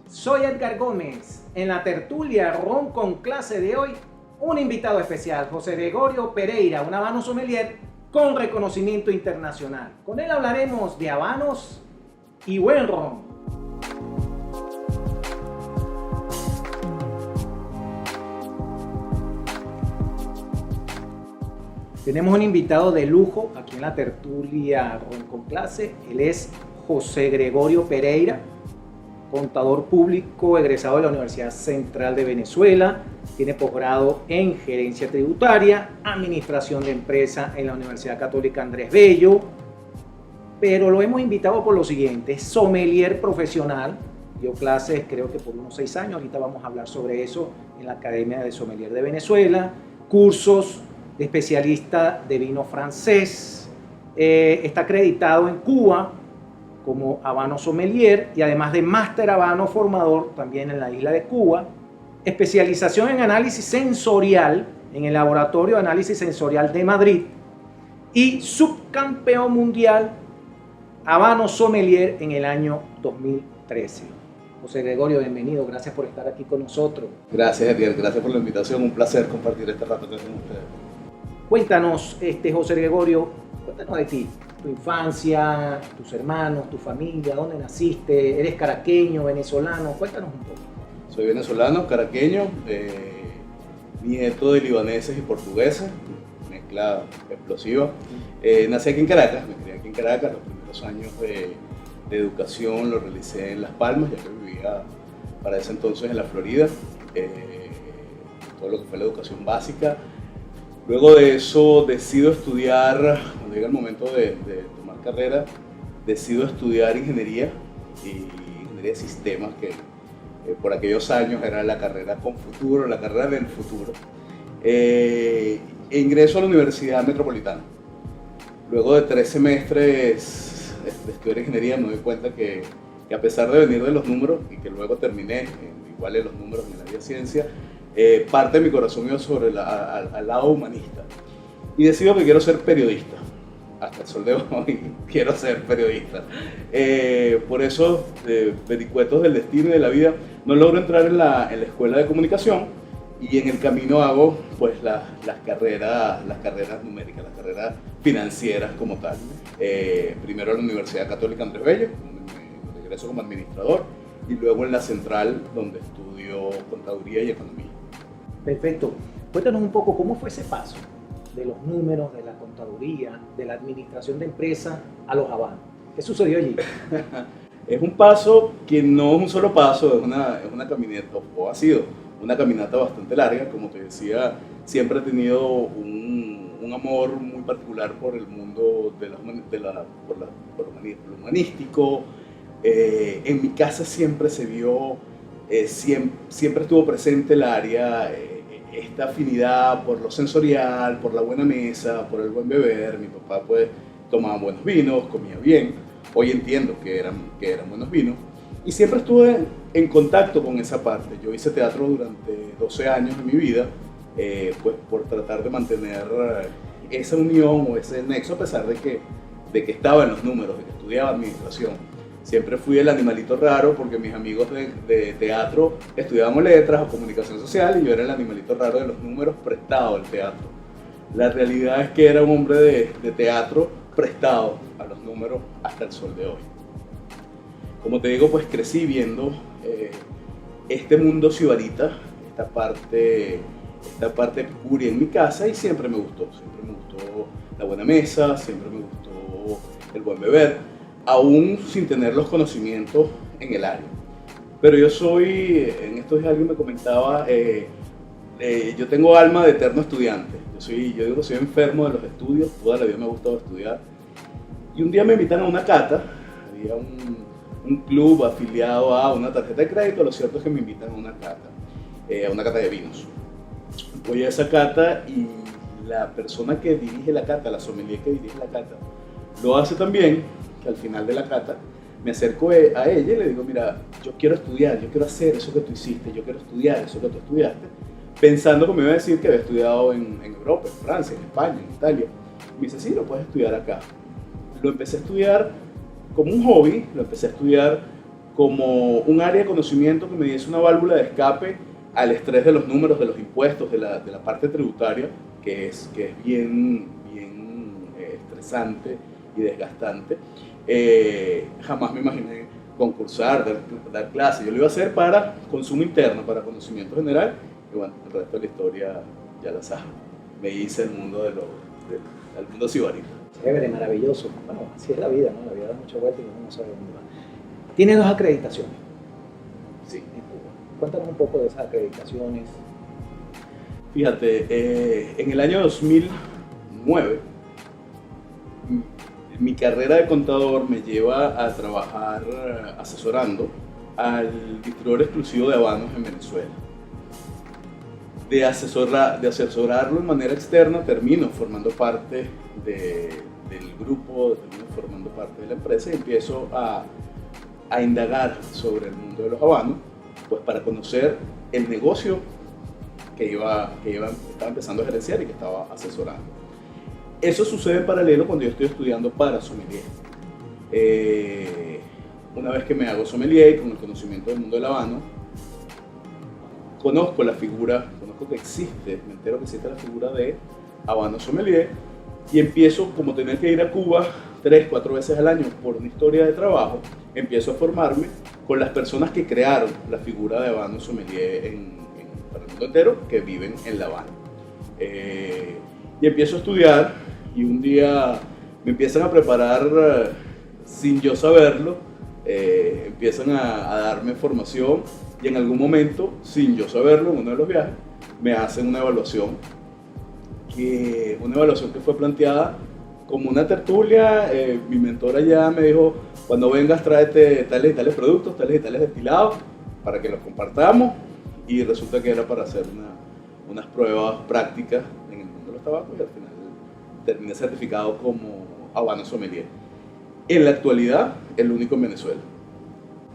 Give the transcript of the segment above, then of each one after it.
Soy Edgar Gómez. En la tertulia Ron con Clase de hoy, un invitado especial, José Gregorio Pereira, un habano sommelier con reconocimiento internacional. Con él hablaremos de habanos y buen ron. Tenemos un invitado de lujo aquí en la tertulia Ron con Clase. Él es José Gregorio Pereira, contador público egresado de la Universidad Central de Venezuela, tiene posgrado en gerencia tributaria, administración de empresa en la Universidad Católica Andrés Bello, pero lo hemos invitado por lo siguiente: es sommelier profesional, dio clases creo que por unos 6 años, ahorita vamos a hablar sobre eso en la Academia de Sommelier de Venezuela, cursos de especialista de vino francés, está acreditado en Cuba como habano sommelier y además de máster habano formador también en la isla de Cuba, especialización en análisis sensorial en el Laboratorio de Análisis Sensorial de Madrid y subcampeón mundial habano sommelier en el año 2013. José Gregorio, bienvenido, gracias por estar aquí con nosotros. Gracias, Edgar, gracias por la invitación, un placer compartir este rato con ustedes. Cuéntanos, José Gregorio, cuéntanos de ti, tu infancia, tus hermanos, tu familia, dónde naciste, eres caraqueño, venezolano, cuéntanos un poco. Soy venezolano, caraqueño, nieto de libaneses y portugueses, mezcla explosiva. Nací aquí en Caracas, me crié aquí en Caracas, los primeros años de educación los realicé en Las Palmas, ya que vivía para ese entonces en la Florida, todo lo que fue la educación básica. Luego de eso decido estudiar, cuando llega el momento de tomar carrera, decido estudiar ingeniería de sistemas, que por aquellos años era la carrera con futuro, la carrera del futuro. E ingreso a la Universidad Metropolitana. Luego de 3 semestres de estudiar ingeniería me doy cuenta que a pesar de venir de los números, y que luego terminé igual en los números en el área de ciencia, parte de mi corazón iba sobre al lado humanista y decido que quiero ser periodista. Hasta el sol de hoy quiero ser periodista. Por eso, vericuetos del destino y de la vida, no logro entrar en la escuela de comunicación y en el camino hago pues las carreras numéricas, las carreras financieras como tal. Primero en la Universidad Católica Andrés Bello, donde egreso como administrador, y luego en la Central, donde estudio contaduría y economía. Perfecto. Cuéntanos un poco cómo fue ese paso de los números, de la contaduría, de la administración de empresas a los habanos. ¿Qué sucedió allí? Es un paso que no es un solo paso, es una caminata, o ha sido una caminata bastante larga. Como te decía, siempre he tenido un amor muy particular por el mundo por lo humanístico. En mi casa siempre se vio, siempre estuvo presente el área, esta afinidad por lo sensorial, por la buena mesa, por el buen beber. Mi papá pues tomaba buenos vinos, comía bien. Hoy entiendo que eran buenos vinos. Y siempre estuve en contacto con esa parte. Yo hice teatro durante 12 años de mi vida, pues por tratar de mantener esa unión o ese nexo, a pesar de que estaba en los números, de que estudiaba administración. Siempre fui el animalito raro porque mis amigos de teatro estudiábamos letras o comunicación social y yo era el animalito raro de los números prestado al teatro. La realidad es que era un hombre de teatro prestado a los números hasta el sol de hoy. Como te digo, pues crecí viendo este mundo sibarita, esta parte epicuria en mi casa, y siempre me gustó la buena mesa, siempre me gustó el buen beber, aún sin tener los conocimientos en el área. Pero yo soy, en estos días alguien me comentaba, yo tengo alma de eterno estudiante. Yo digo que soy enfermo de los estudios, toda la vida me ha gustado estudiar. Y un día me invitan a una cata, había un club afiliado a una tarjeta de crédito. Lo cierto es que me invitan a una cata de vinos. Voy a esa cata y la persona que dirige la cata, la sommelier que dirige la cata, lo hace también, que al final de la cata me acerco a ella y le digo: mira, yo quiero estudiar, yo quiero hacer eso que tú hiciste, yo quiero estudiar eso que tú estudiaste, pensando que me iba a decir que había estudiado en Europa, en Francia, en España, en Italia. Me dice: sí, lo puedes estudiar acá. Lo empecé a estudiar como un hobby, lo empecé a estudiar como un área de conocimiento que me diese una válvula de escape al estrés de los números, de los impuestos, de la parte tributaria, que es bien estresante y desgastante. Jamás me imaginé concursar, dar clases. Yo lo iba a hacer para consumo interno, para conocimiento general, y bueno, el resto de la historia ya la sabes. Me hice el mundo del mundo sibarita. Chévere, maravilloso. Bueno, así es la vida, ¿no? La vida da mucha vuelta y uno no sabe dónde va. Tiene 2 acreditaciones. Sí. En Cuba. Cuéntanos un poco de esas acreditaciones. Fíjate, en el año 2009, mi carrera de contador me lleva a trabajar asesorando al distribuidor exclusivo de habanos en Venezuela. De asesorarlo de manera externa, termino formando parte del grupo, termino formando parte de la empresa y empiezo a indagar sobre el mundo de los habanos, pues para conocer el negocio que estaba empezando a gerenciar y que estaba asesorando. Eso sucede en paralelo cuando yo estoy estudiando para sommelier. Una vez que me hago sommelier con el conocimiento del mundo del habano, conozco que existe, me entero que existe la figura de habano sommelier y empiezo, como tener que ir a Cuba 3-4 veces al año por una historia de trabajo, empiezo a formarme con las personas que crearon la figura de habano sommelier para el mundo entero, que viven en La Habana. Y empiezo a estudiar y un día me empiezan a preparar sin yo saberlo, empiezan a darme formación y en algún momento, sin yo saberlo, en uno de los viajes, me hacen una evaluación que fue planteada como una tertulia. Mi mentora ya me dijo, cuando vengas tráete tales y tales productos, tales y tales destilados, para que los compartamos, y resulta que era para hacer unas pruebas prácticas en el mundo de los tabacos y al final terminé certificado como habano sommelier. En la actualidad, el único en Venezuela.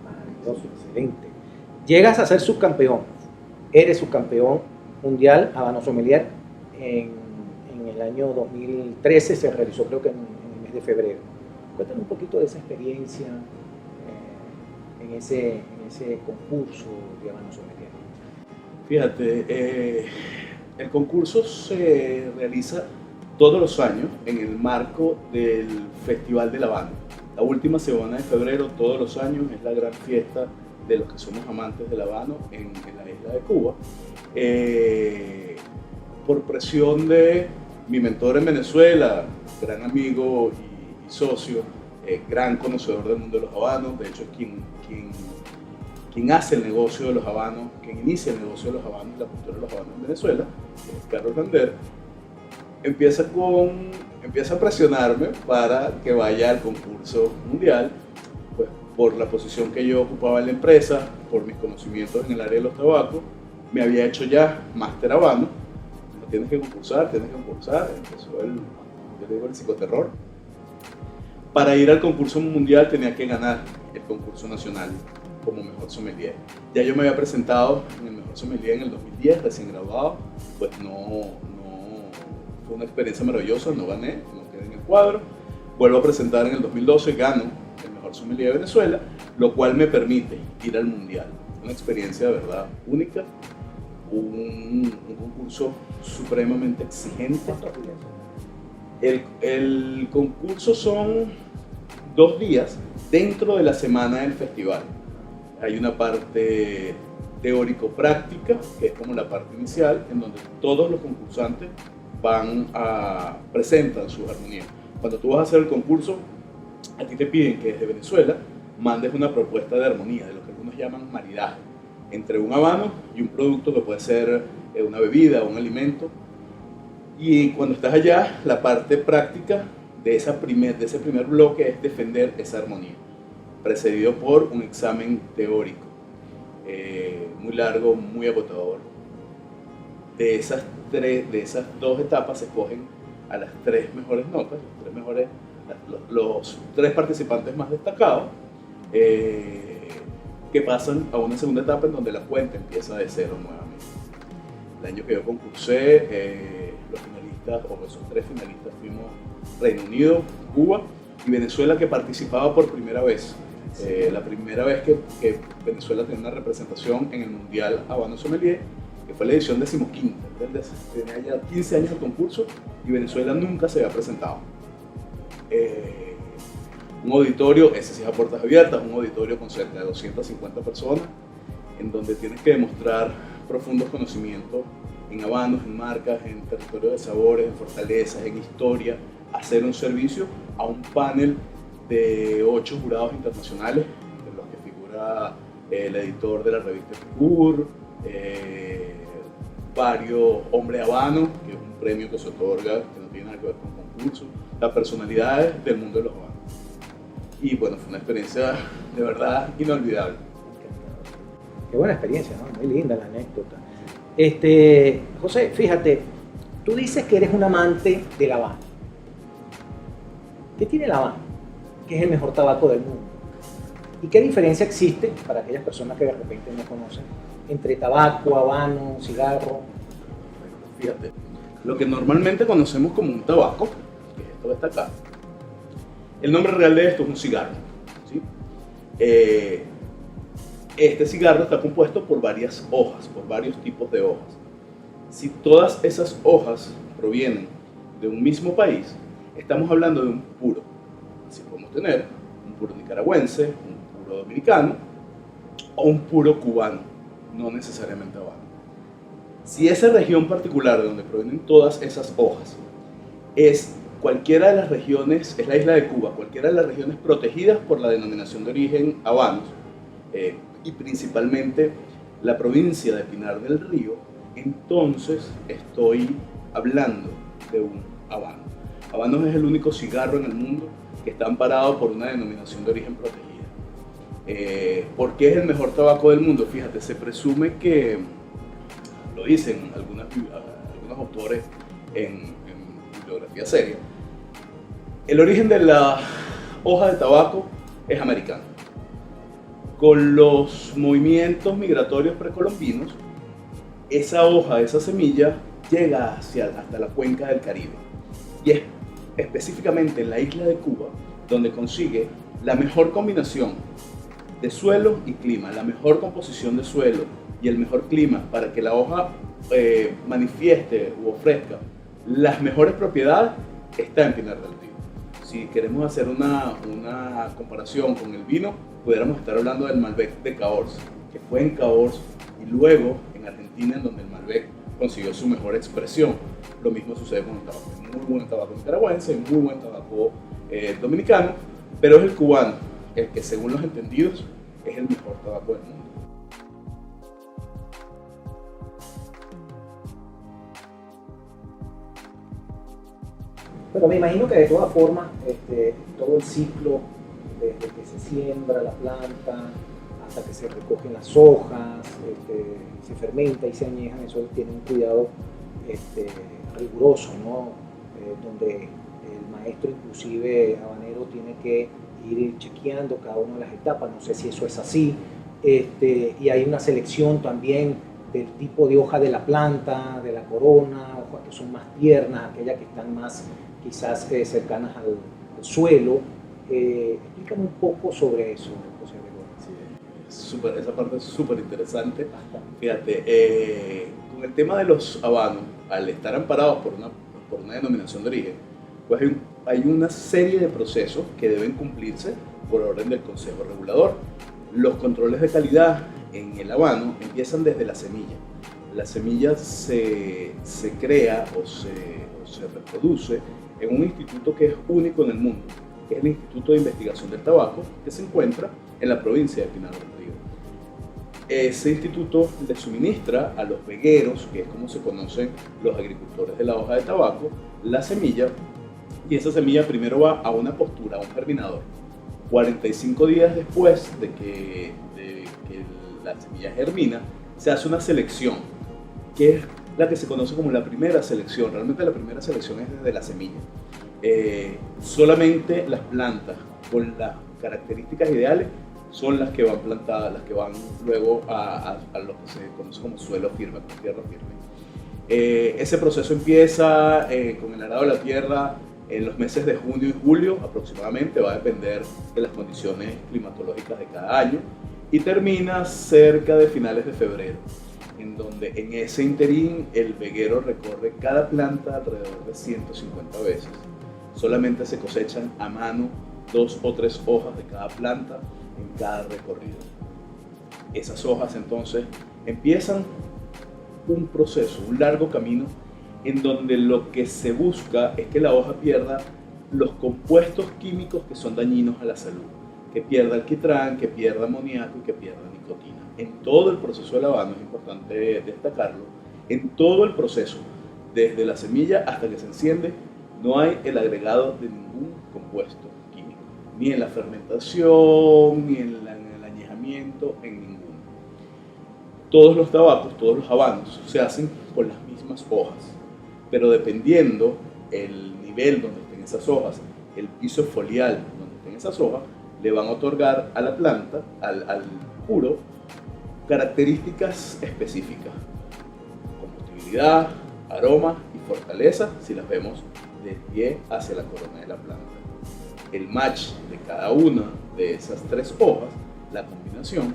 Maravilloso, excelente. Llegas a ser subcampeón, eres subcampeón mundial habano sommelier en el año 2013, se realizó creo que en el mes de febrero. Cuéntame un poquito de esa experiencia en ese concurso de habano sommelier. Fíjate, el concurso se realiza todos los años en el marco del Festival del Habano. La última semana de febrero, todos los años, es la gran fiesta de los que somos amantes del habano en la isla de Cuba. Por presión de mi mentor en Venezuela, gran amigo y socio, gran conocedor del mundo de los habanos, de hecho es quien hace el negocio de los habanos, quien inicia el negocio de los habanos, la cultura de los habanos en Venezuela, Carlos Lander, empieza a presionarme para que vaya al concurso mundial, pues por la posición que yo ocupaba en la empresa, por mis conocimientos en el área de los tabacos. Me había hecho ya máster habano, tienes que concursar, empezó el psicoterror. Para ir al concurso mundial tenía que ganar el concurso nacional como mejor sommelier. Ya yo me había presentado en el mejor sommelier en el 2010, recién graduado, pues fue una experiencia maravillosa, no gané, no quedé en el cuadro. Vuelvo a presentar en el 2012, gano el mejor sommelier de Venezuela, lo cual me permite ir al mundial. Una experiencia de verdad única, un concurso supremamente exigente. El concurso son 2 días dentro de la semana del festival. Hay una parte teórico-práctica, que es como la parte inicial, en donde todos los concursantes presentan sus armonías. Cuando tú vas a hacer el concurso, a ti te piden que desde Venezuela mandes una propuesta de armonía, de lo que algunos llaman maridaje, entre un habano y un producto que puede ser una bebida o un alimento. Y cuando estás allá, la parte práctica de ese primer bloque es defender esa armonía, precedido por un examen teórico, muy largo, muy agotador. De esas 2 etapas se escogen a las 3 mejores notas, los 3 participantes más destacados, que pasan a una segunda etapa en donde la cuenta empieza de cero nuevamente. El año que yo concursé, los finalistas, o esos 3 finalistas, fuimos Reino Unido, Cuba y Venezuela, que participaba por primera vez La primera vez que Venezuela tenía una representación en el Mundial Habano Sommelier, que fue la edición 15ª, tenía ya 15 años el concurso y Venezuela nunca se había presentado. Un auditorio, ese sí es a puertas abiertas, un auditorio con cerca de 250 personas, en donde tienes que demostrar profundos conocimientos en habanos, en marcas, en territorio de sabores, en fortalezas, en historia, hacer un servicio a un panel de 8 jurados internacionales, en los que figura el editor de la revista Epicur, varios hombres habanos, que es un premio que se otorga, que no tiene nada que ver con concursos, las personalidades del mundo de los habanos. Y bueno, fue una experiencia de verdad inolvidable. Qué buena experiencia, ¿no? Muy linda la anécdota. José, fíjate, tú dices que eres un amante de la Habana. ¿Qué tiene la Habana? ¿Qué es el mejor tabaco del mundo? ¿Y qué diferencia existe, para aquellas personas que de repente no conocen, entre tabaco, habano, cigarro? Fíjate, lo que normalmente conocemos como un tabaco, que es esto que está acá, el nombre real de esto es un cigarro, ¿sí? Este cigarro está compuesto por varias hojas, por varios tipos de hojas. Si todas esas hojas provienen de un mismo país, estamos hablando de un puro. Así podemos tener un puro nicaragüense, un puro dominicano o un puro cubano, no necesariamente habano. Si esa región particular de donde provienen todas esas hojas es cualquiera de las regiones, es la isla de Cuba, cualquiera de las regiones protegidas por la denominación de origen habanos, y principalmente la provincia de Pinar del Río, entonces estoy hablando de un habano. Habanos es el único cigarro en el mundo que está amparado por una denominación de origen protegida. ¿Por qué es el mejor tabaco del mundo? Fíjate, se presume que, lo dicen algunos autores en bibliografía seria, el origen de la hoja de tabaco es americano. Con los movimientos migratorios precolombinos, esa hoja, esa semilla, llega hasta la cuenca del Caribe. Y es específicamente en la isla de Cuba donde consigue la mejor combinación de suelo y clima, la mejor composición de suelo y el mejor clima para que la hoja manifieste u ofrezca las mejores propiedades, está en Pinar del Río. Si queremos hacer una comparación con el vino, pudiéramos estar hablando del Malbec de Cahors, que fue en Cahors y luego en Argentina, en donde el Malbec consiguió su mejor expresión. Lo mismo sucede con el tabaco. Hay muy buen tabaco nicaragüense, muy buen tabaco dominicano, pero es el cubano el que, según los entendidos, es el mejor tabaco del mundo. Pero me imagino que de todas formas, todo el ciclo, desde que se siembra la planta hasta que se recogen las hojas, se fermenta y se añejan, eso tiene un cuidado riguroso, ¿no? Donde el maestro, inclusive habanero, tiene que ir chequeando cada una de las etapas. No sé si eso es así, y hay una selección también del tipo de hoja de la planta, de la corona, hojas que son más tiernas, aquellas que están más quizás cercanas al suelo. Explícame un poco sobre eso, José Gregorio. Sí, esa parte es súper interesante. Fíjate, con el tema de los habanos, al estar amparados por una denominación de origen, pues hay una serie de procesos que deben cumplirse por orden del Consejo Regulador. Los controles de calidad en el habano empiezan desde la semilla. La semilla se crea o se reproduce en un instituto que es único en el mundo, que es el Instituto de Investigación del Tabaco, que se encuentra en la provincia de Pinar del Río. Ese instituto le suministra a los vegueros, que es como se conocen los agricultores de la hoja de tabaco, la semilla, y esa semilla primero va a una postura, a un germinador. 45 días después de que la semilla germina, se hace una selección, que es la que se conoce como la primera selección. Realmente la primera selección es desde la semilla. Solamente las plantas con las características ideales son las que van plantadas, las que van luego a lo que se conoce como suelo firme, con tierra firme. Ese proceso empieza con el arado de la tierra en los meses de junio y julio aproximadamente, va a depender de las condiciones climatológicas de cada año, y termina cerca de finales de febrero, en donde en ese interín el veguero recorre cada planta alrededor de 150 veces. Solamente se cosechan a mano 2 o 3 hojas de cada planta en cada recorrido. Esas hojas entonces empiezan un proceso, un largo camino, en donde lo que se busca es que la hoja pierda los compuestos químicos que son dañinos a la salud, que pierda alquitrán, que pierda amoníaco y que pierda nicotina. En todo el proceso de lavado, es importante destacarlo, en todo el proceso, desde la semilla hasta que se enciende, no hay el agregado de ningún compuesto químico, ni en la fermentación, ni en el añejamiento, en ninguno. Todos los tabacos, todos los habanos se hacen con las mismas hojas, pero dependiendo el nivel donde estén esas hojas, el piso foliar donde estén esas hojas, le van a otorgar a la planta, al puro, características específicas: combustibilidad, aroma y fortaleza, si las vemos de pie hacia la corona de la planta. El match de cada una de esas 3 hojas, la combinación,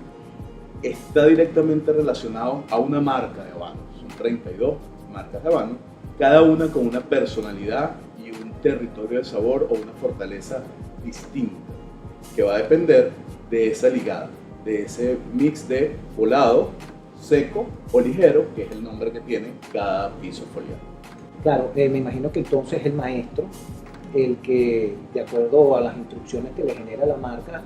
está directamente relacionado a una marca de habano. Son 32 marcas de habano, cada una con una personalidad y un territorio de sabor o una fortaleza distinta, que va a depender de esa ligada, de ese mix de volado, seco o ligero, que es el nombre que tiene cada piso foliar. Claro, me imagino que entonces el maestro, el que de acuerdo a las instrucciones que le genera la marca,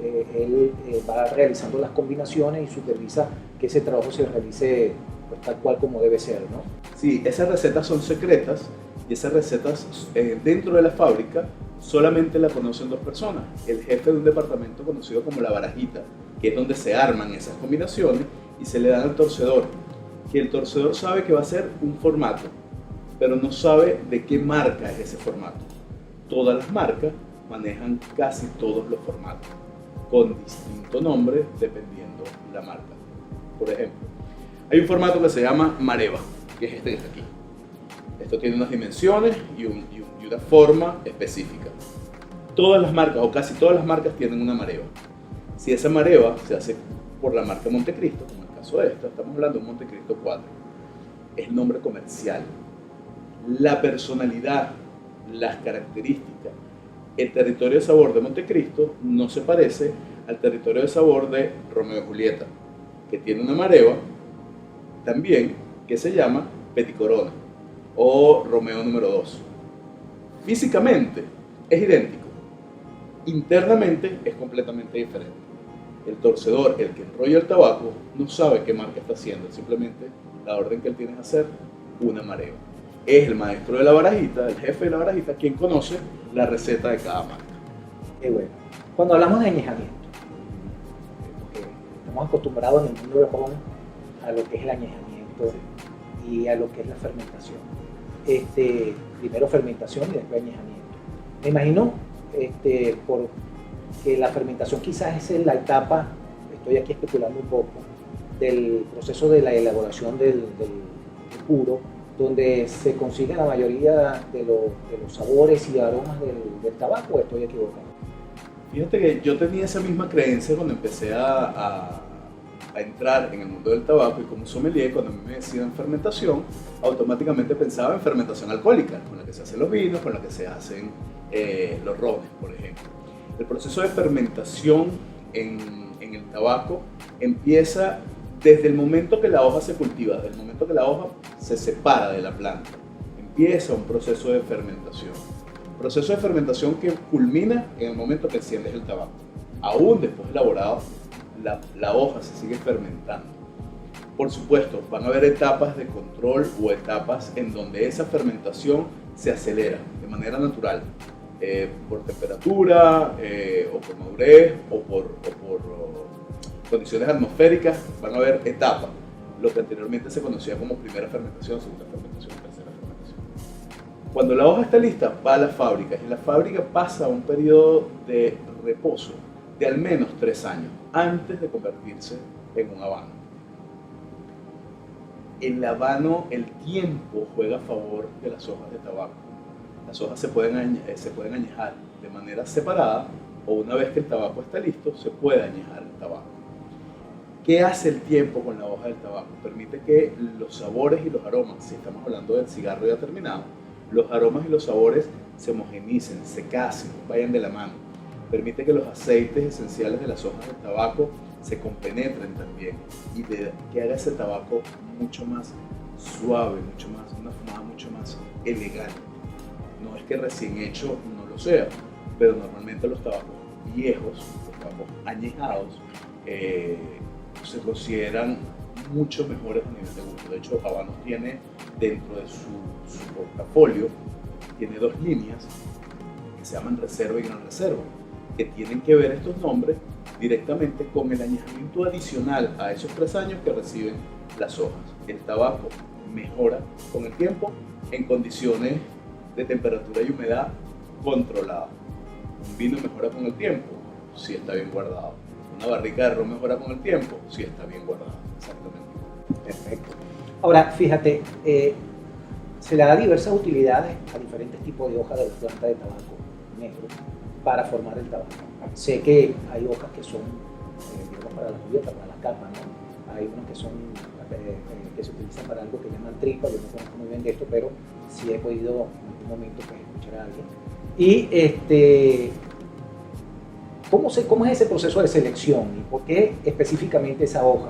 él va realizando las combinaciones y supervisa que ese trabajo se realice pues, tal cual como debe ser, ¿no? Sí, esas recetas son secretas y esas recetas dentro de la fábrica solamente la conocen 2 personas: el jefe de un departamento conocido como la barajita, que es donde se arman esas combinaciones, y se le dan al torcedor, que el torcedor sabe que va a ser un formato, pero no sabe de qué marca es ese formato. Todas las marcas manejan casi todos los formatos, con distinto nombre dependiendo la marca. Por ejemplo, hay un formato que se llama Mareva, que es este que está aquí. Esto tiene unas dimensiones y una forma específica. Todas las marcas, o casi todas las marcas, tienen una Mareva. Si esa Mareva se hace por la marca Montecristo, como el caso de esta, estamos hablando de un Montecristo 4, es el nombre comercial. La personalidad, las características, el territorio de sabor de Montecristo no se parece al territorio de sabor de Romeo y Julieta, que tiene una Mareva también que se llama Petit Corona o Romeo número 2. Físicamente es idéntico, internamente es completamente diferente. El torcedor, el que enrolla el tabaco, no sabe qué marca está haciendo, simplemente la orden que él tiene es hacer una Mareva. Es el maestro de la barajita, el jefe de la barajita, quien conoce la receta de cada marca. Qué bueno. Cuando hablamos de añejamiento, estamos acostumbrados en el mundo del ron a lo que es el añejamiento y a lo que es la fermentación. Primero fermentación y después añejamiento. Me imagino porque la fermentación quizás es la etapa, estoy aquí especulando un poco, del proceso de la elaboración del puro, donde se consigue la mayoría de los sabores y aromas del tabaco, ¿o estoy equivocado? Fíjate que yo tenía esa misma creencia cuando empecé a entrar en el mundo del tabaco, y como sommelier, cuando a mí me decían fermentación, automáticamente pensaba en fermentación alcohólica, con la que se hacen los vinos, con la que se hacen los rones, por ejemplo. El proceso de fermentación en el tabaco empieza desde el momento que la hoja se cultiva, desde el momento que la hoja se separa de la planta. Empieza un proceso de fermentación. Proceso de fermentación que culmina en el momento que enciendes el tabaco. Aún después de elaborado, la hoja se sigue fermentando. Por supuesto, van a haber etapas de control o etapas en donde esa fermentación se acelera de manera natural, por temperatura, o por madurez, o por condiciones atmosféricas. Van a haber etapas, lo que anteriormente se conocía como primera fermentación, segunda fermentación, tercera fermentación. Cuando la hoja está lista, va a la fábrica, y la fábrica pasa un periodo de reposo de al menos 3 años antes de convertirse en un habano. El habano, el tiempo juega a favor de las hojas de tabaco. Las hojas se pueden añejar de manera separada o una vez que el tabaco está listo, se puede añejar el tabaco. ¿Qué hace el tiempo con la hoja del tabaco? Permite que los sabores y los aromas, si estamos hablando del cigarro ya terminado, los aromas y los sabores se homogenicen, se casen, vayan de la mano. Permite que los aceites esenciales de las hojas del tabaco se compenetren también y que haga ese tabaco mucho más suave, una fumada mucho más elegante. No es que recién hecho no lo sea, pero normalmente los tabacos viejos, los tabacos añejados, se consideran mucho mejores a nivel de gusto. De hecho, Habanos tiene dentro de su portafolio, tiene dos líneas que se llaman Reserva y Gran Reserva, que tienen que ver estos nombres directamente con el añejamiento adicional a esos 3 años que reciben las hojas. El tabaco mejora con el tiempo en condiciones de temperatura y humedad controladas. Un vino mejora con el tiempo si está bien guardado. Una barrica de ron mejora con el tiempo si está bien guardada. Exactamente. Perfecto. Ahora, fíjate, se le da diversas utilidades a diferentes tipos de hojas de la planta de tabaco negro para formar el tabaco. Sé que hay hojas que son, digamos, para la cubierta, para la capa, ¿no? Hay unos que son, que se utilizan para algo que llaman tripa. Yo no conozco muy bien de esto, pero sí he podido en algún momento pues, escuchar a alguien. Y ¿cómo es ese proceso de selección y por qué específicamente esa hoja?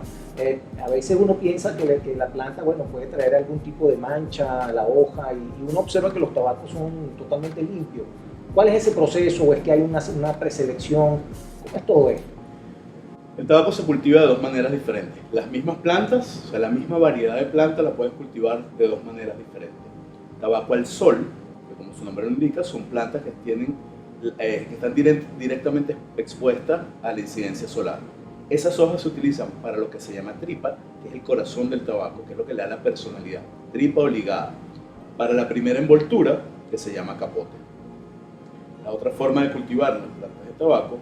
A veces uno piensa que la planta, bueno, puede traer algún tipo de mancha a la hoja y uno observa que los tabacos son totalmente limpios. ¿Cuál es ese proceso o es que hay una preselección? ¿Cómo es todo esto? El tabaco se cultiva de 2 maneras diferentes. Las mismas plantas, o sea, la misma variedad de plantas la puedes cultivar de 2 maneras diferentes. Tabaco al sol, que como su nombre lo indica, son plantas que están directamente expuestas a la incidencia solar. Esas hojas se utilizan para lo que se llama tripa, que es el corazón del tabaco, que es lo que le da la personalidad, tripa obligada. Para la primera envoltura, que se llama capote. La otra forma de cultivar las plantas de tabaco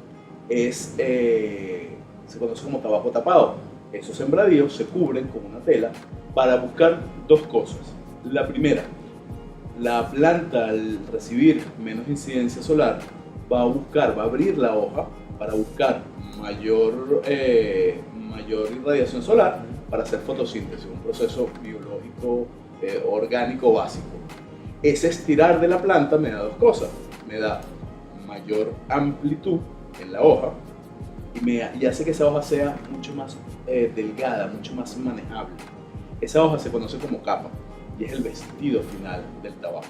se conoce como tabaco tapado. Esos sembradíos se cubren con una tela para buscar 2 cosas. La primera, la planta al recibir menos incidencia solar va a abrir la hoja para buscar mayor irradiación solar para hacer fotosíntesis, un proceso biológico orgánico básico. Ese estirar de la planta me da 2 cosas, me da mayor amplitud en la hoja y hace que esa hoja sea mucho más delgada, mucho más manejable. Esa hoja se conoce como capa y es el vestido final del tabaco.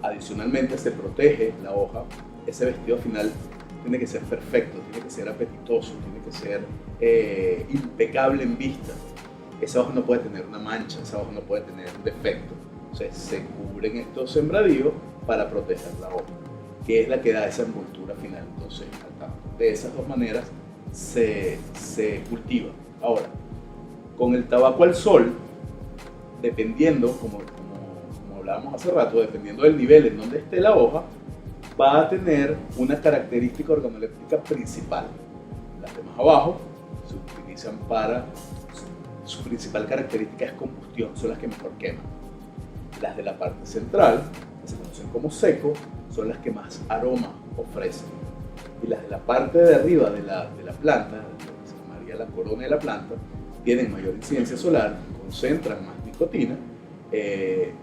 Adicionalmente se protege la hoja, ese vestido final tiene que ser perfecto, tiene que ser apetitoso, tiene que ser impecable en vista. Esa hoja no puede tener una mancha, esa hoja no puede tener un defecto. Entonces se cubren estos sembradíos para proteger la hoja, que es la que da esa envoltura final entonces al tabaco. De esas 2 maneras se cultiva. Ahora, con el tabaco al sol, dependiendo, como hablábamos hace rato, dependiendo del nivel en donde esté la hoja, va a tener una característica organoléptica principal. Las de más abajo se utilizan su principal característica es combustión, son las que mejor queman. Las de la parte central, que se conocen como seco, son las que más aroma ofrecen. Y las de la parte de arriba de la planta, lo que se llamaría la corona de la planta, tienen mayor incidencia solar, concentran más nicotina,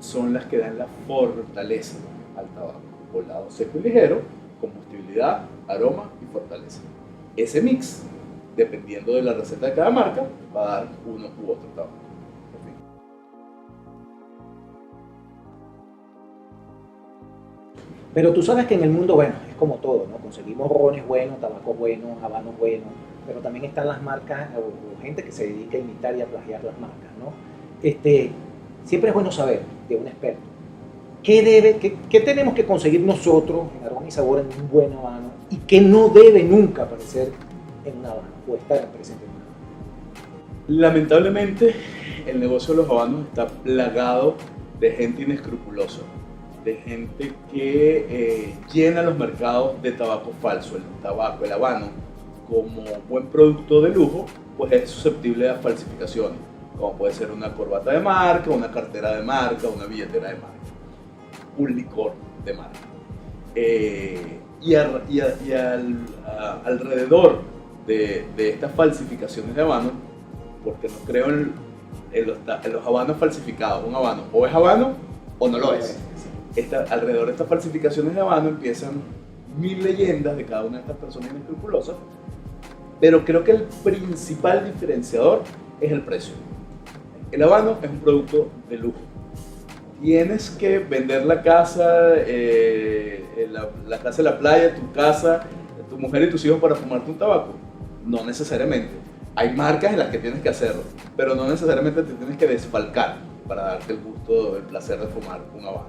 son las que dan la fortaleza al tabaco. Volado seco y ligero, combustibilidad, aroma y fortaleza. Ese mix, dependiendo de la receta de cada marca, va a dar uno u otro tabaco. Pero tú sabes que en el mundo, bueno, es como todo, ¿no? Conseguimos rones buenos, tabacos buenos, habanos buenos, pero también están las marcas o gente que se dedica a imitar y a plagiar las marcas, ¿no? Siempre es bueno saber de un experto qué tenemos que conseguir nosotros en aroma y sabor en un buen habano y qué no debe nunca aparecer en un habano o estar presente en un habano. Lamentablemente, el negocio de los habanos está plagado de gente inescrupulosa, de gente que llena los mercados de tabaco falso. El habano, como buen producto de lujo, pues es susceptible a falsificaciones, como puede ser una corbata de marca, una cartera de marca, una billetera de marca. Un licor de marca. Alrededor de estas falsificaciones de habanos, porque no creo en los habanos falsificados. Un habano o es habano o no lo es. Alrededor de estas falsificaciones de habano empiezan 1000 leyendas de cada una de estas personas inescrupulosas, pero creo que el principal diferenciador es el precio. El habano es un producto de lujo. Tienes que vender la casa, la casa de la playa, tu casa, tu mujer y tus hijos para fumarte un tabaco. No necesariamente. Hay marcas en las que tienes que hacerlo, pero no necesariamente te tienes que desfalcar para darte el gusto, el placer de fumar un habano.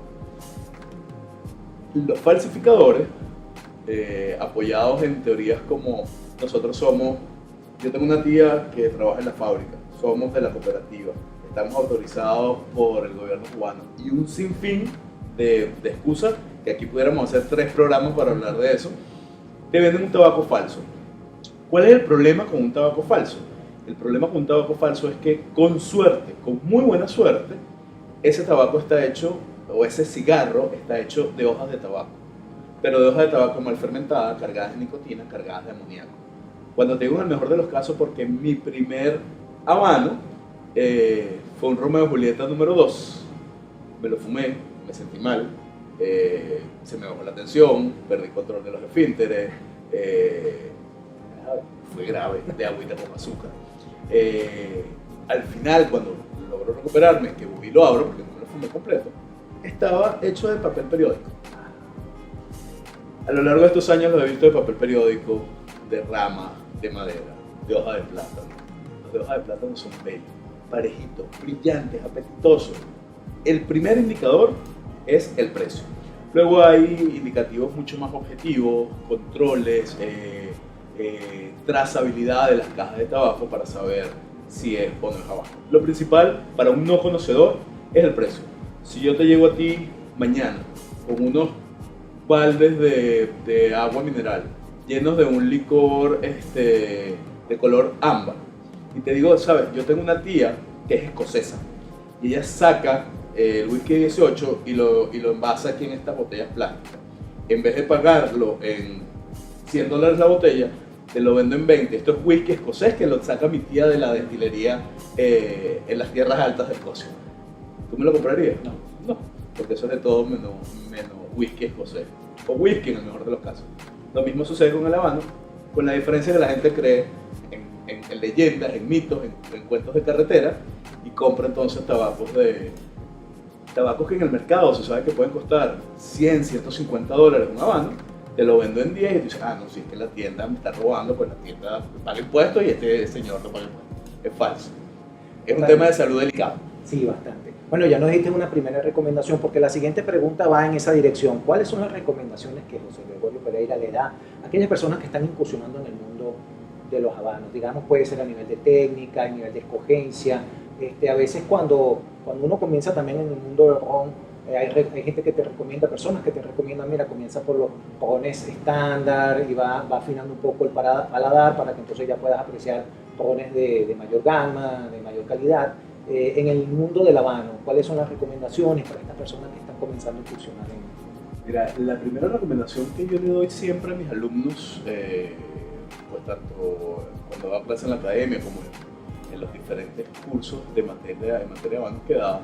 Los falsificadores, apoyados en teorías como yo tengo una tía que trabaja en la fábrica, somos de la cooperativa, estamos autorizados por el gobierno cubano y un sinfín de excusas, que aquí pudiéramos hacer 3 programas para hablar de eso, te venden un tabaco falso. ¿Cuál es el problema con un tabaco falso? El problema con un tabaco falso es que con suerte, con muy buena suerte, ese tabaco está hecho, o ese cigarro está hecho de hojas de tabaco, pero de hojas de tabaco mal fermentadas, cargadas de nicotina, cargadas de amoníaco. Cuando te digo en el mejor de los casos, porque mi primer habano fue un Romeo y Julieta número 2, me lo fumé, me sentí mal, se me bajó la tensión, perdí control de los esfínteres, fue grave, de agüita con azúcar. Al final, cuando logro recuperarme, que voy y lo abro, porque no me lo fumé completo, estaba hecho de papel periódico. A lo largo de estos años lo he visto de papel periódico, de rama, de madera, de hoja de plátano. Los de hoja de plátano son bellos, parejitos, brillantes, apetitosos. El primer indicador es el precio. Luego hay indicativos mucho más objetivos, controles, trazabilidad de las cajas de tabaco para saber si es o no es habano. Lo principal para un no conocedor es el precio. Si yo te llego a ti mañana con unos baldes de agua mineral llenos de un licor de color ámbar y te digo, sabes, yo tengo una tía que es escocesa y ella saca el whisky 18 y lo envasa aquí en estas botellas plásticas. En vez de pagarlo en $100 la botella, te lo vendo en 20. Esto es whisky escocés que lo saca mi tía de la destilería en las tierras altas de Escocia. ¿Tú me lo comprarías? No, porque eso es de todo menos whisky escocés, o whisky en el mejor de los casos. Lo mismo sucede con el habano, con la diferencia que la gente cree en leyendas, en mitos, en cuentos de carretera, y compra entonces tabacos que en el mercado se sabe que pueden costar $100, $150 un habano. Te lo vendo en 10 y tú dices, no, si es que la tienda me está robando, pues la tienda paga impuestos y este señor no paga impuestos. Es falso. Es un tema de salud delicado. Sí, bastante. Bueno, ya nos diste una primera recomendación, porque la siguiente pregunta va en esa dirección. ¿Cuáles son las recomendaciones que José Gregorio Pereira le da a aquellas personas que están incursionando en el mundo de los habanos? Digamos, puede ser a nivel de técnica, a nivel de escogencia. A veces cuando uno comienza también en el mundo del ron, hay gente que te recomienda, personas que te recomiendan, mira, comienza por los rones estándar y va afinando un poco el paladar para que entonces ya puedas apreciar rones de mayor gama, de mayor calidad. En el mundo del habano, ¿cuáles son las recomendaciones para estas personas que están comenzando a incursionar en? Mira, la primera recomendación que yo le doy siempre a mis alumnos, pues tanto cuando hago clase en la academia como en los diferentes cursos de materia de habanos que da,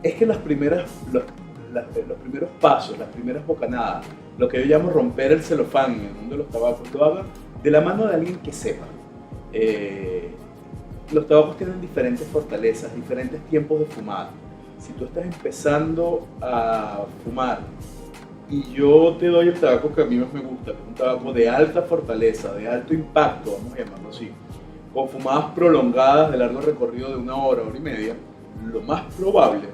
es que los primeros pasos, las primeras bocanadas, lo que yo llamo romper el celofán en el mundo de los tabacos, lo hagan de la mano de alguien que sepa. Los tabacos tienen diferentes fortalezas, diferentes tiempos de fumada. Si tú estás empezando a fumar y yo te doy el tabaco que a mí más me gusta, que es un tabaco de alta fortaleza, de alto impacto, vamos a llamarlo así, con fumadas prolongadas de largo recorrido de 1 hora, hora y media, lo más probable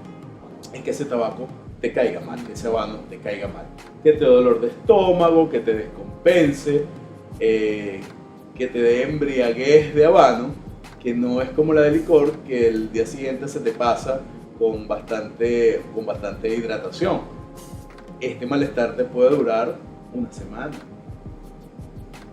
es que ese tabaco te caiga mal, que ese habano te caiga mal, que te dé dolor de estómago, que te descompense, que te dé embriaguez de habano, que no es como la de licor, que el día siguiente se te pasa con bastante hidratación. Este malestar te puede durar una semana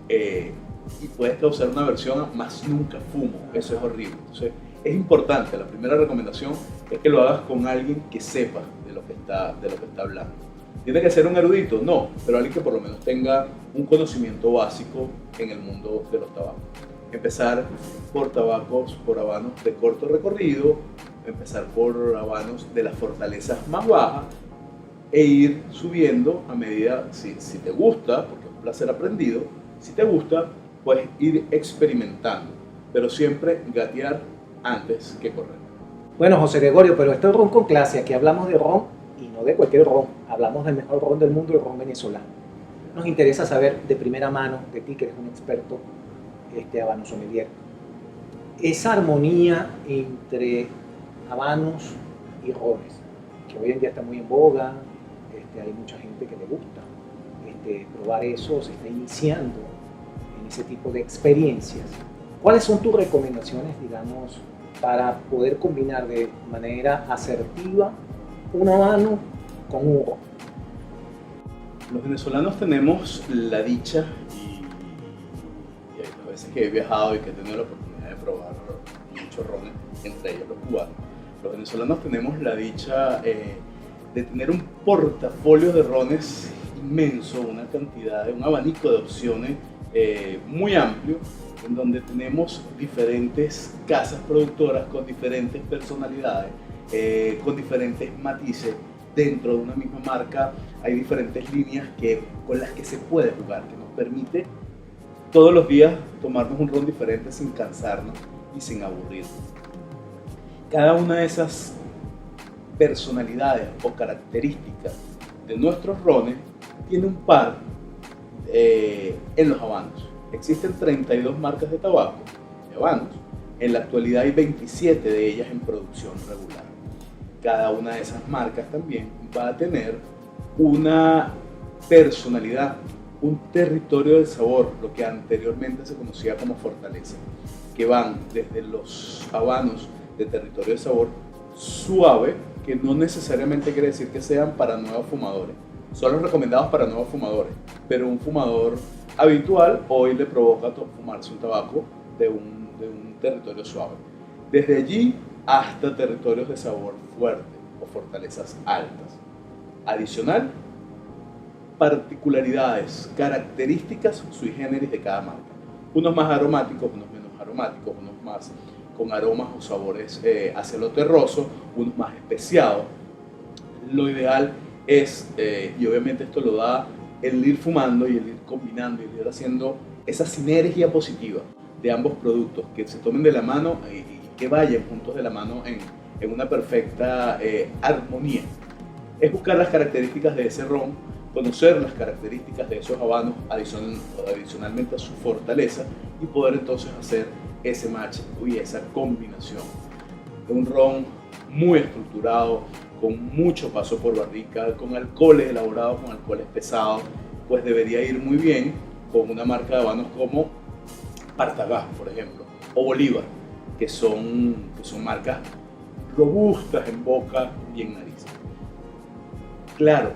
y puedes causar una aversión a más nunca fumo. Eso es horrible. Entonces, es importante, la primera recomendación es que lo hagas con alguien que sepa de lo que está hablando. ¿Tiene que ser un erudito? No, pero alguien que por lo menos tenga un conocimiento básico en el mundo de los tabacos. Empezar por tabacos, por habanos de corto recorrido, empezar por habanos de las fortalezas más bajas e ir subiendo a medida, si te gusta, porque es un placer aprendido, si te gusta, pues ir experimentando, pero siempre gatear antes que correr. Bueno, José Gregorio, pero esto es Ron con Clase, aquí hablamos de ron y no de cualquier ron, hablamos del mejor ron del mundo, el ron venezolano. Nos interesa saber de primera mano de ti, que eres un experto habano sommelier, esa armonía entre habanos y rones, que hoy en día está muy en boga, hay mucha gente que le gusta probar eso, se está iniciando en ese tipo de experiencias. ¿Cuáles son tus recomendaciones, digamos, para poder combinar de manera asertiva un habano con un ron? Los venezolanos tenemos la dicha y las veces que he viajado y que he tenido la oportunidad de probar muchos rones, entre ellos los cubanos, los venezolanos tenemos la dicha de tener un portafolio de rones inmenso, una cantidad, un abanico de opciones muy amplio, en donde tenemos diferentes casas productoras con diferentes personalidades, con diferentes matices. Dentro de una misma marca hay diferentes líneas con las que se puede jugar, que nos permite todos los días tomarnos un ron diferente sin cansarnos y sin aburrirnos. Cada una de esas personalidades o características de nuestros rones tiene un par en los habanos. Existen 32 marcas de tabaco, de habanos. En la actualidad hay 27 de ellas en producción regular. Cada una de esas marcas también va a tener una personalidad, un territorio de sabor, lo que anteriormente se conocía como fortaleza, que van desde los habanos de territorio de sabor suave, que no necesariamente quiere decir que sean para nuevos fumadores, son los recomendados para nuevos fumadores, pero un fumador habitual hoy le provoca fumarse un tabaco de un territorio suave. Desde allí hasta territorios de sabor fuerte o fortalezas altas. Adicional, particularidades, características sui generis de cada marca. Unos más aromáticos, unos menos aromáticos, unos más con aromas o sabores hacia lo terroso, unos más especiados. Lo ideal es, y obviamente esto lo da el ir fumando y el ir combinando y el ir haciendo esa sinergia positiva de ambos productos, que se tomen de la mano y que vayan juntos de la mano en una perfecta armonía. Es buscar las características de ese ron, conocer las características de esos habanos adicionalmente a su fortaleza y poder entonces hacer ese match y esa combinación. Un ron muy estructurado, con mucho paso por barrica, con alcoholes elaborados, con alcoholes pesados, pues debería ir muy bien con una marca de habanos como Partagás, por ejemplo, o Bolívar, que son marcas robustas en boca y en nariz. Claro,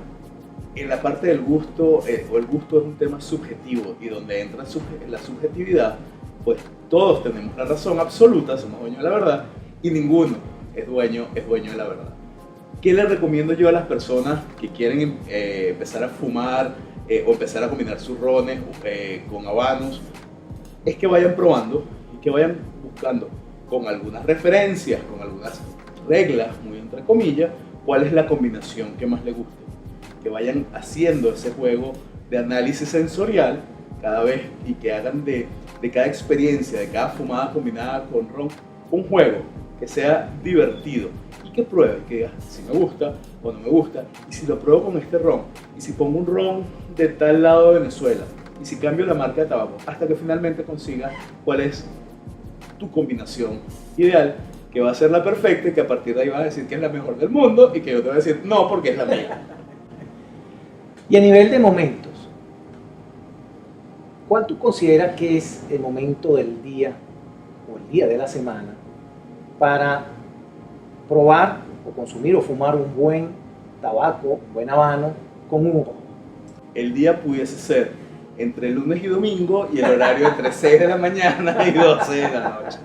en la parte del gusto, o el gusto es un tema subjetivo, y donde entra la subjetividad, pues todos tenemos la razón absoluta, somos dueños de la verdad, y ninguno es dueño de la verdad. ¿Qué le recomiendo yo a las personas que quieren empezar a fumar o empezar a combinar sus rones con habanos? Es que vayan probando y que vayan buscando con algunas referencias, con algunas reglas, muy entre comillas, cuál es la combinación que más les guste. Que vayan haciendo ese juego de análisis sensorial cada vez y que hagan de cada experiencia, de cada fumada combinada con ron, un juego que sea divertido y que pruebe, que diga si me gusta o no me gusta, y si lo pruebo con este ron, y si pongo un ron de tal lado de Venezuela, y si cambio la marca de tabaco, hasta que finalmente consigas cuál es tu combinación ideal, que va a ser la perfecta y que a partir de ahí vas a decir que es la mejor del mundo y que yo te voy a decir no porque es la mía. Y a nivel de momentos, ¿cuál tú consideras que es el momento del día o el día de la semana para probar o consumir o fumar un buen tabaco, un buen habano con un ron? El día pudiese ser entre lunes y domingo y el horario entre 6 de la mañana y 12 de la noche.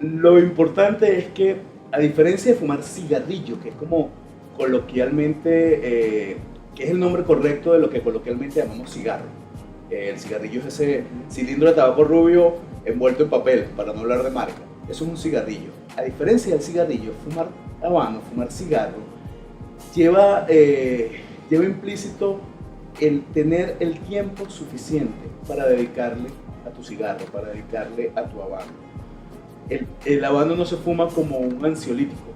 Lo importante es que, a diferencia de fumar cigarrillo, que es como coloquialmente, que es el nombre correcto de lo que coloquialmente llamamos cigarro. El cigarrillo es ese cilindro de tabaco rubio envuelto en papel, para no hablar de marca. Eso es un cigarrillo. A diferencia del cigarrillo, fumar habano, fumar cigarro, lleva implícito el tener el tiempo suficiente para dedicarle a tu cigarro, para dedicarle a tu habano. El habano no se fuma como un ansiolítico,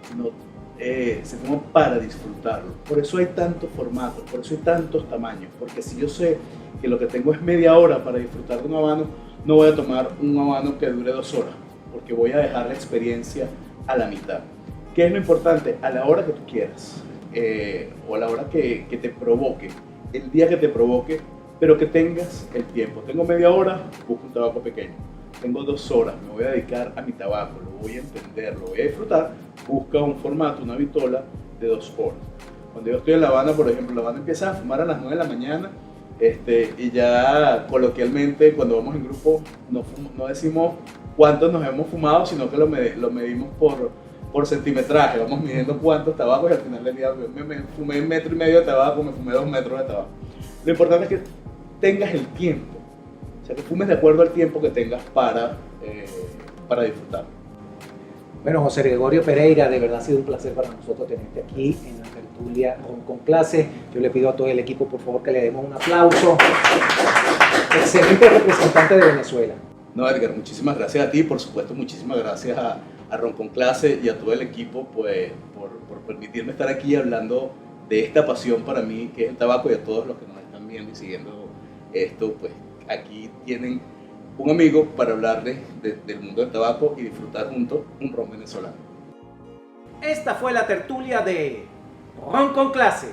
sino se fuma para disfrutarlo. Por eso hay tantos formatos, por eso hay tantos tamaños, porque si yo sé que lo que tengo es media hora para disfrutar de un habano, no voy a tomar un habano que dure 2 horas, porque voy a dejar la experiencia a la mitad. ¿Qué es lo importante? A la hora que tú quieras, o a la hora que te provoque, el día que te provoque, pero que tengas el tiempo. Tengo media hora, busco un tabaco pequeño. Tengo 2 horas, me voy a dedicar a mi tabaco, lo voy a entender, lo voy a disfrutar. Busca un formato, una vitola de 2 horas. Cuando yo estoy en La Habana, por ejemplo, La Habana empieza a fumar a las 9 de la mañana, y ya coloquialmente cuando vamos en grupo no decimos cuántos nos hemos fumado, sino que lo medimos por centimetraje. Vamos midiendo cuántos tabacos y al final del día me fumé 1,5 metros de tabaco, me fumé 2 metros de tabaco. Lo importante es que tengas el tiempo, o sea, que fumes de acuerdo al tiempo que tengas para disfrutar. Bueno, José Gregorio Pereira, de verdad ha sido un placer para nosotros tenerte aquí en la tertulia Ron con Clase. Yo le pido a todo el equipo, por favor, que le demos un aplauso. Excelente representante de Venezuela. No, Edgar, muchísimas gracias a ti, por supuesto, muchísimas gracias a Ron con Clase y a todo el equipo pues, por permitirme estar aquí hablando de esta pasión para mí, que es el tabaco, y a todos los que nos están viendo y siguiendo esto, pues aquí tienen un amigo para hablarles del mundo del tabaco y disfrutar juntos un ron venezolano. Esta fue la tertulia de Ron con Clase.